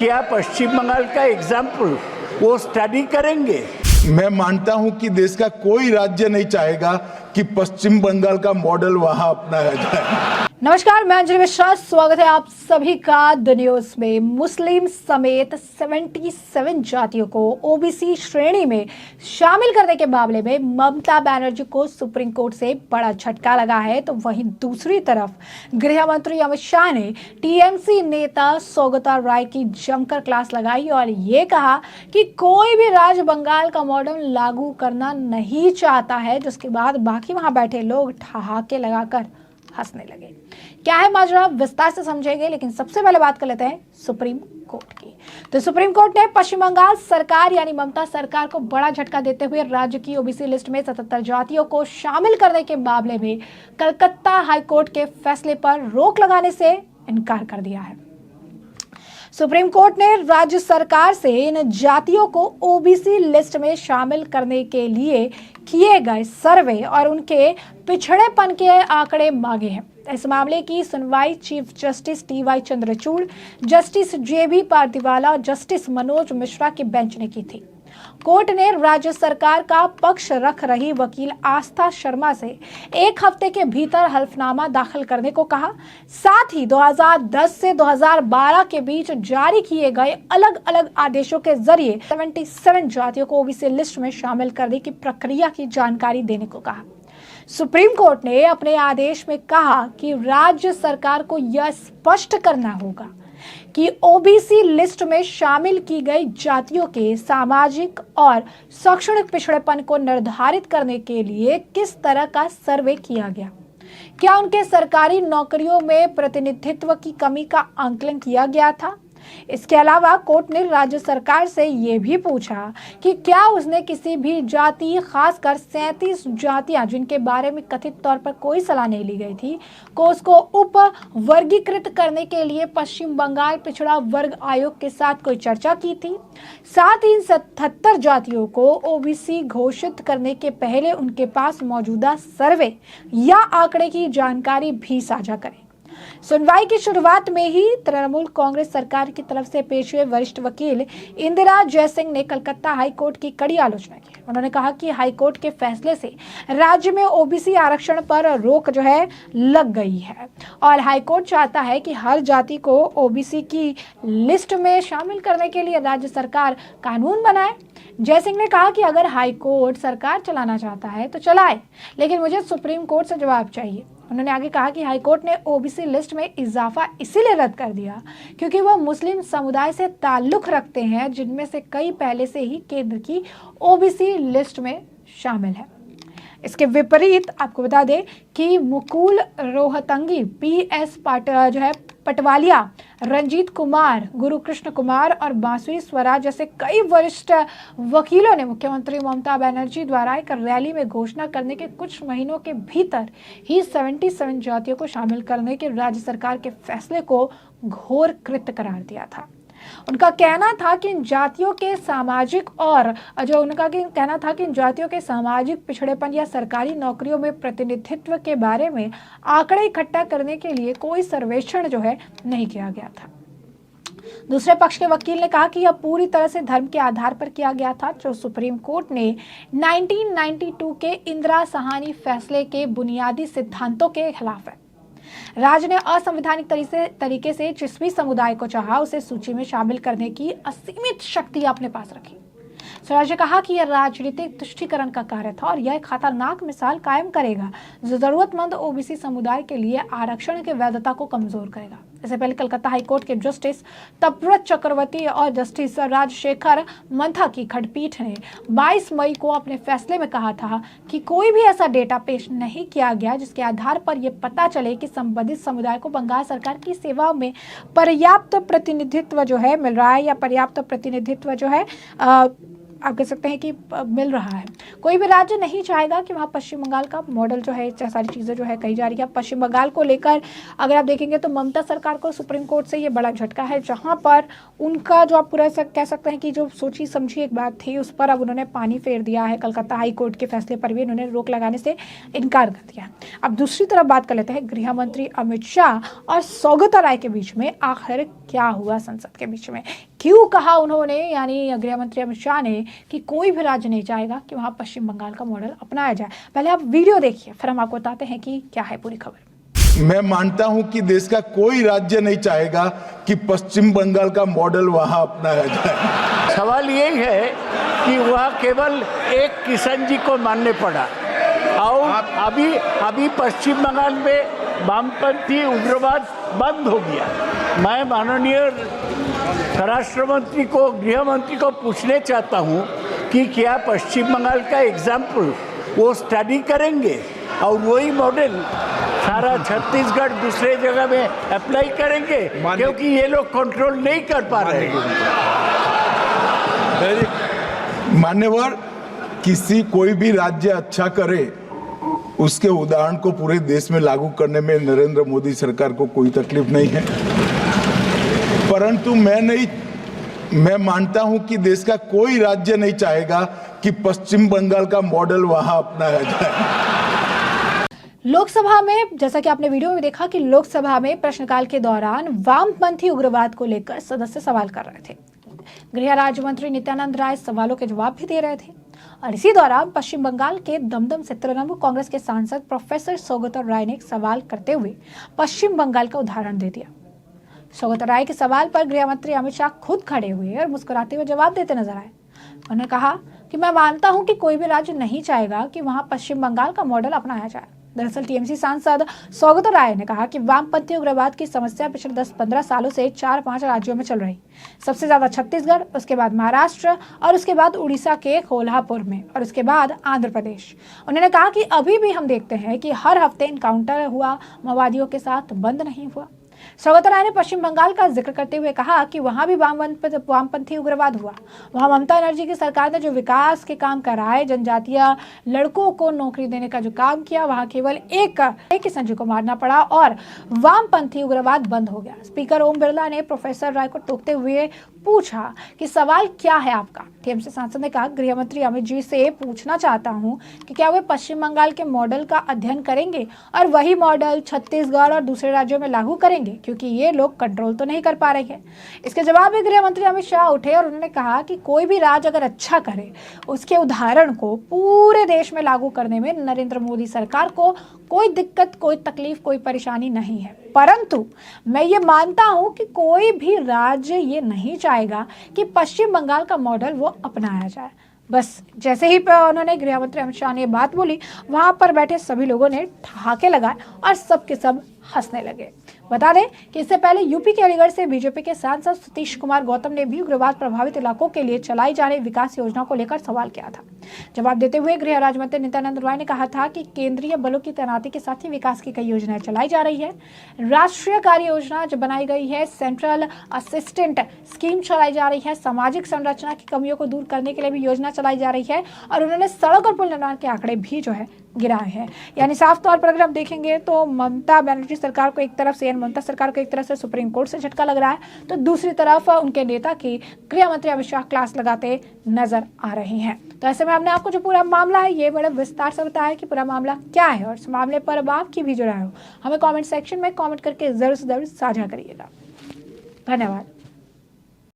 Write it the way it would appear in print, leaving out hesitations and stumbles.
क्या पश्चिम बंगाल का एग्जाम्पल वो स्टडी करेंगे? मैं मानता हूं कि देश का कोई राज्य नहीं चाहेगा कि पश्चिम बंगाल का मॉडल वहां अपनाया जाए। नमस्कार, मैं अंजलि मिश्रा। स्वागत है आप सभी का द न्यूज में। मुस्लिम समेत 77 जातियों को ओबीसी श्रेणी में शामिल करने के मामले में ममता बनर्जी को सुप्रीम कोर्ट से बड़ा झटका लगा है, तो वहीं दूसरी तरफ गृह मंत्री अमित शाह ने टीएमसी नेता सौगता राय की जमकर क्लास लगाई और ये कहा कि कोई भी राज्य बंगाल का मॉडल लागू करना नहीं चाहता है, जिसके बाद बाकी वहां बैठे लोग ठहाके लगाकर हंसने लगे। क्या है माजरा, विस्तार से समझेंगे, लेकिन सबसे पहले बात कर लेते हैं सुप्रीम कोर्ट की। तो सुप्रीम कोर्ट ने पश्चिम बंगाल सरकार यानी ममता सरकार को बड़ा झटका देते हुए राज्य की ओबीसी लिस्ट में 77 जातियों को शामिल करने के मामले में कलकत्ता हाईकोर्ट के फैसले पर रोक लगाने से इनकार कर दिया है। सुप्रीम कोर्ट ने राज्य सरकार से इन जातियों को ओबीसी लिस्ट में शामिल करने के लिए किए गए सर्वे और उनके पिछड़ेपन के आंकड़े मांगे हैं। इस मामले की सुनवाई chief justice T Y. Chandrachud, justice J B. Pardiwala और जस्टिस मनोज मिश्रा की बेंच ने की थी। कोर्ट ने राज्य सरकार का पक्ष रख रही वकील आस्था शर्मा से 1 हफ्ते के भीतर हल्फनामा दाखिल करने को कहा। साथ ही 2010 से 2012 के बीच जारी किए गए अलग अलग आदेशों के जरिए 77 जातियों को ओबीसी लिस्ट में शामिल करने की प्रक्रिया की जानकारी देने को कहा। सुप्रीम कोर्ट ने अपने आदेश में कहा कि राज्य सरकार को यह स्पष्ट करना होगा कि ओबीसी लिस्ट में शामिल की गई जातियों के सामाजिक और शैक्षणिक पिछड़ेपन को निर्धारित करने के लिए किस तरह का सर्वे किया गया। क्या उनके सरकारी नौकरियों में प्रतिनिधित्व की कमी का आकलन किया गया था। इसके अलावा कोर्ट ने राज्य सरकार से यह भी पूछा कि क्या उसने किसी भी जाति, खासकर 37 जातियां जिनके बारे में कथित तौर पर कोई सलाह नहीं ली गई थी, को उसको उप वर्गीकृत करने के लिए पश्चिम बंगाल पिछड़ा वर्ग आयोग के साथ कोई चर्चा की थी। साथ ही इन 77 जातियों को ओबीसी घोषित करने के पहले उनके पास मौजूदा सर्वे या आंकड़े की जानकारी भी साझा करें। सुनवाई की शुरुआत में ही तृणमूल कांग्रेस सरकार की तरफ से पेश हुए वरिष्ठ वकील इंदिरा जयसिंह ने कलकत्ता हाईकोर्ट की कड़ी आलोचना की। उन्होंने कहा कि हाईकोर्ट के फैसले से राज्य में ओबीसी आरक्षण पर रोक लग गई है और हाईकोर्ट चाहता है कि हर जाति को ओबीसी की लिस्ट में शामिल करने के लिए राज्य सरकार कानून बनाए। जयसिंह ने कहा कि अगर हाईकोर्ट सरकार चलाना चाहता है तो चलाए, लेकिन मुझे सुप्रीम कोर्ट से जवाब चाहिए। उन्होंने आगे कहा कि हाईकोर्ट ने ओबीसी लिस्ट में इजाफा इसीलिए रद्द कर दिया क्योंकि वह मुस्लिम समुदाय से ताल्लुक रखते हैं, जिनमें से कई पहले से ही केंद्र की ओबीसी लिस्ट में शामिल है। इसके विपरीत आपको बता दें कि मुकुल रोहतंगी, पीएस पटवालिया, रंजीत कुमार, गुरुकृष्ण कुमार और बांसुरी स्वराज जैसे कई वरिष्ठ वकीलों ने मुख्यमंत्री ममता बनर्जी द्वारा एक रैली में घोषणा करने के कुछ महीनों के भीतर ही 77 जातियों को शामिल करने के राज्य सरकार के फैसले को घोर कृत्य करार दिया था। उनका कहना था कि इन जातियों के सामाजिक पिछड़ेपन या सरकारी नौकरियों में प्रतिनिधित्व के बारे में आंकड़े इकट्ठा करने के लिए कोई सर्वेक्षण नहीं किया गया था। दूसरे पक्ष के वकील ने कहा कि यह पूरी तरह से धर्म के आधार पर किया गया था, जो सुप्रीम कोर्ट ने 1992 के इंदिरा साहनी फैसले के बुनियादी सिद्धांतों के खिलाफ है। राज्य ने असंवैधानिक तरीके से जिस भी समुदाय को चाहा उसे सूची में शामिल करने की असीमित शक्ति अपने पास रखी। स्वराज ने कहा कि यह राजनीतिक तुष्टीकरण का कार्य था और यह एक खतरनाक मिसाल कायम करेगा जो जरूरतमंद ओबीसी समुदाय के लिए आरक्षण की वैधता को कमजोर करेगा। इससे पहले कलकत्ता हाईकोर्ट के जस्टिस तपव्रत चक्रवर्ती और जस्टिस राजशेखर मंथा की खंडपीठ ने 22 मई को अपने फैसले में कहा था कि कोई भी ऐसा डेटा पेश नहीं किया गया जिसके आधार पर यह पता चले कि संबंधित समुदाय को बंगाल सरकार की सेवाओं में पर्याप्त प्रतिनिधित्व मिल रहा है या पर्याप्त प्रतिनिधित्व आप कह सकते हैं कि मिल रहा है। कोई भी राज्य नहीं चाहेगा कि वहाँ पश्चिम बंगाल का मॉडल सारी चीज़ें कही जा रही है। पश्चिम बंगाल को लेकर अगर आप देखेंगे तो ममता सरकार को सुप्रीम कोर्ट से ये बड़ा झटका है, जहाँ पर उनका आप पूरा कह सकते हैं कि जो सोची समझी एक बात थी उस पर अब उन्होंने पानी फेर दिया है। कलकत्ता हाई कोर्ट के फैसले पर भी उन्होंने रोक लगाने से इनकार कर दिया। अब दूसरी तरफ बात कर लेते हैं गृह मंत्री अमित शाह और सौगता राय के बीच में आखिर क्या हुआ संसद के बीच में। क्यों कहा उन्होंने, यानी गृह मंत्री अमित शाह ने, कि कोई भी राज्य नहीं चाहेगा कि वहां पश्चिम बंगाल का मॉडल अपनाया जाए। पहले आप वीडियो देखिए, फिर हम आपको बताते हैं कि क्या है पूरी खबर। मैं मानता हूं कि देश का कोई राज्य नहीं चाहेगा कि पश्चिम बंगाल का मॉडल वहां अपनाया जाए। सवाल यही है कि वह केवल एक किशन जी को मानने पड़ा और अभी पश्चिम बंगाल में वामपंथी उग्रवाद बंद हो गया। मैं माननीय स्वराष्ट्र मंत्री को, गृह मंत्री को पूछने चाहता हूं कि क्या पश्चिम बंगाल का एग्जाम्पल वो स्टडी करेंगे और वही मॉडल सारा छत्तीसगढ़ दूसरे जगह में अप्लाई करेंगे, क्योंकि ये लोग कंट्रोल नहीं कर पा रहे हैं। मान्यवर, कोई भी राज्य अच्छा करे उसके उदाहरण को पूरे देश में लागू करने में नरेंद्र मोदी सरकार को कोई तकलीफ नहीं है, परंतु मैं मानता हूं कि देश का कोई राज्य नहीं चाहेगा कि पश्चिम बंगाल का मॉडल वहां अपनाया जाए। लोकसभा में, जैसा कि आपने वीडियो में देखा कि लोकसभा में प्रश्नकाल के दौरान वामपंथी उग्रवाद को लेकर सदस्य सवाल कर रहे थे। गृह राज्य मंत्री नित्यानंद राय सवालों के जवाब भी दे रहे थे और इसी दौरान पश्चिम बंगाल के दमदम से तृणमूल कांग्रेस के सांसद प्रोफेसर सौगता राय ने एक सवाल करते हुए पश्चिम बंगाल का उदाहरण दे दिया। सौगता राय के सवाल पर गृह मंत्री अमित शाह खुद खड़े हुए और मुस्कुराते हुए जवाब देते नजर आए। उन्होंने कहा कि मैं मानता हूं कि कोई भी राज्य नहीं चाहेगा कि वहां पश्चिम बंगाल का मॉडल अपनाया जाए। दरअसल टीएमसी सांसद सौगता राय ने कहा कि वामपंथी उग्रवाद की समस्या पिछले 10-15 सालों से 4-5 राज्यों में चल रही। सबसे ज्यादा छत्तीसगढ़, उसके बाद महाराष्ट्र और उसके बाद उड़ीसा के कोल्हापुर में और उसके बाद आंध्र प्रदेश। उन्होंने कहा कि अभी भी हम देखते हैं कि हर हफ्ते इनकाउंटर हुआ, माओवादियों के साथ बंद नहीं हुआ। सौगता राय ने पश्चिम बंगाल का जिक्र करते हुए कहा कि वहां भी वामपंथी उग्रवाद हुआ। वहां ममता बनर्जी की सरकार ने जो विकास के काम कराए, जनजातीय लड़कों को नौकरी देने का जो काम किया, वहां केवल एक किशन जी को मारना पड़ा और वामपंथी उग्रवाद बंद हो गया। स्पीकर ओम बिरला ने प्रोफेसर राय को टोकते हुए पूछा कि सवाल क्या है आपका। टीएमसी सांसद ने कहा, गृह मंत्री अमित जी से पूछना चाहता हूं कि क्या वे पश्चिम बंगाल के मॉडल का अध्ययन करेंगे और वही मॉडल छत्तीसगढ़ और दूसरे राज्यों में लागू करेंगे, क्योंकि ये लोग कंट्रोल तो नहीं कर पा रहे हैं। इसके जवाब में गृह मंत्री अमित शाह उठे और उन्होंने कहा कि कोई भी राज्य अगर अच्छा करे, उसके उदाहरण को पूरे देश में लागू करने में नरेंद्र मोदी सरकार को कोई दिक्कत, कोई तकलीफ, कोई परेशानी नहीं है। परंतु मैं ये मानता हूं कि कोई भी राज्य ये नहीं चाहेगा कि पश्चिम बंगाल का मॉडल वो अपनाया जाए। बस जैसे ही उन्होंने, गृह मंत्री अमित शाह ने बात बोली, वहां पर बैठे सभी लोगों ने ठहाके लगाए और सबके सब हंसने लगे। बता दें कि इससे पहले यूपी के अलीगढ़ से बीजेपी के सांसद सतीश कुमार गौतम ने भी उग्रवाद प्रभावित इलाकों के लिए चलाई जा रही विकास योजना को लेकर सवाल किया था। जवाब देते हुए गृह राज्य मंत्री नित्यानंद राय ने कहा था कि केंद्रीय बलों की तैनाती के साथ ही विकास की कई योजनाएं चलाई जा रही है। राष्ट्रीय कार्य योजना जो बनाई गई है, सेंट्रल असिस्टेंट स्कीम चलाई जा रही है, सामाजिक संरचना की कमियों को दूर करने के लिए भी योजना चलाई जा रही है और उन्होंने सड़क और पुल निर्माण के आंकड़े भी जो है गिराए हैं। यानी साफ तौर पर अगर हम देखेंगे तो ममता बनर्जी सरकार को एक तरफ से, ममता सरकार को एक तरफ से सुप्रीम कोर्ट से झटका लग रहा है, तो दूसरी तरफ उनके नेता की गृह मंत्री अमित शाह क्लास लगाते नजर आ रहे हैं। तो ऐसे में हमने आपको जो पूरा मामला है ये बड़े विस्तार से बताया कि पूरा मामला क्या है और इस मामले पर अब आपकी भी जो राय हो हमें कॉमेंट सेक्शन में कॉमेंट करके जरूर से जरूर साझा करिएगा। धन्यवाद।